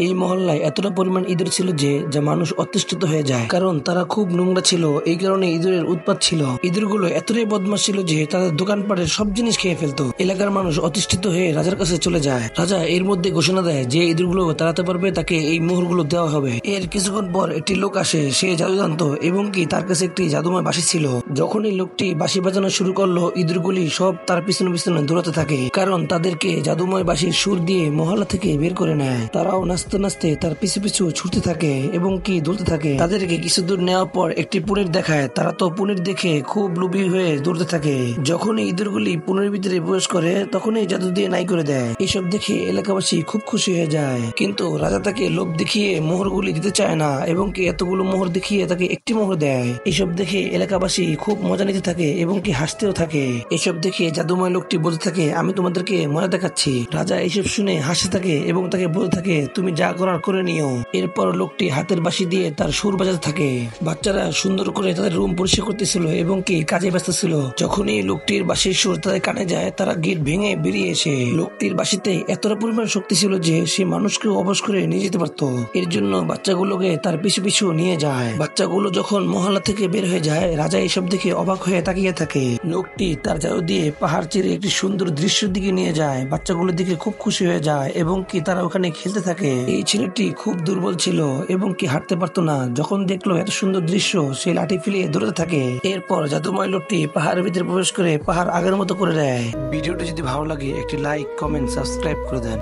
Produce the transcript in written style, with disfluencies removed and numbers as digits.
এই মহল্লায় এতটা পরিমাণ ইঁদুর ছিল যে যা মানুষ অতিষ্ঠিত হয়ে যায়, কারণ তারা খুব নোংরা ছিল। এই কারণে ইঁদুরের উৎপাত ছিল। ইঁদুরগুলো এতটাই বদমাশ ছিল যে তাদের দোকানপাটের সব জিনিস খেয়ে ফেলতো। এলাকার মানুষ অতিষ্ঠিত হয়ে রাজার কাছে চলে যায়। রাজা এর মধ্যে ঘোষণা দেয় যে ইঁদুরগুলো তাড়াতে পারবে তাকে এই মোহরগুলো দেওয়া হবে। এর কিছুক্ষণ পর একটি লোক আসে, সে জাদু জানতো এবং কি তার কাছে একটি জাদুময় বাঁশি ছিল। যখন এই লোকটি বাঁশি বাজানো শুরু করলো, ইঁদুরগুলি সব তার পিছনে পিছনে দৌড়াতে থাকে, কারণ তাদেরকে জাদুময় বাঁশির সুর দিয়ে মহল্লা থেকে বের করে নেয়। তারাও নাচতে নাচতে তার পিছু পিছু ছুটতে থাকে এবং কি দৌড়তে থাকে। তাদেরকে কিছু দূর নেওয়ার পর একটি পনির দেখায়। তারা তো পনির দেখে খুব লোভী হয়ে দৌড়তে থাকে। যখনই ইঁদুরগুলি পনির ভিতরে প্রবেশ করে তখনই জাদু দিয়ে নাই করে দেয়। এসব দেখে এলাকাবাসী খুব খুশি হয়ে যায়, কিন্তু রাজা তাকে লোভ দেখিয়ে মোহরগুলি দিতে চায় না এবং কি এতগুলো মোহর দেখিয়ে তাকে একটি মোহর দেয়। এসব দেখে এলাকাবাসী খুব মজা নিতে থাকে এবং কি হাসতেও থাকে। এসব দেখে জাদুময় লোকটি বলতে থাকে, আমি তোমাদেরকে মজা দেখাচ্ছি। রাজা এসব শুনে হাসতে থাকে এবং তাকে বলতে থাকে, তুমি যা করার করে নিও। এরপর লোকটি হাতের বাঁশি দিয়ে তার সুর বাজাতে থাকে। বাচ্চারা সুন্দর করে তাদের রুম পরিষ্কার করতেছিল এবং কি কাজে ব্যস্ত ছিল। যখনই লোকটির বাঁশির সুর তাদের কানে যায়, তারা গেট ভেঙে বেরিয়ে এসে লোকটির বাঁশিতে এতটা পরিমাণ শক্তি ছিল যে সে মানুষকে অবশ করে নিয়ে যেতে পারতো। এর জন্য বাচ্চাগুলোকে তার পিছু পিছু নিয়ে যায়। বাচ্চাগুলো যখন মহল্লা থেকে বের হয়ে যায়, রাজা এসব দেখে অবাক হয়ে তাকিয়ে থাকে। লোকটি তার জাদু দিয়ে পাহাড় চিরে একটি সুন্দর দৃশ্যের দিকে নিয়ে যায়। বাচ্চাগুলোর দিকে খুব খুশি হয়ে যায় এবং কি তারা ওখানে খেলতে থাকে। এই ছেলেটি খুব দুর্বল ছিল এবং কি হাঁটতে পারতো না। যখন দেখলো এত সুন্দর দৃশ্য, সে লাঠি ফেলিয়ে দৌড়াতে থাকে। এরপর জাদুময় লোকটি পাহাড়ের ভিতরে প্রবেশ করে পাহাড় আগের মতো করে দেয়। ভিডিওটি যদি ভালো লাগে একটি লাইক, কমেন্ট, সাবস্ক্রাইব করে দেন।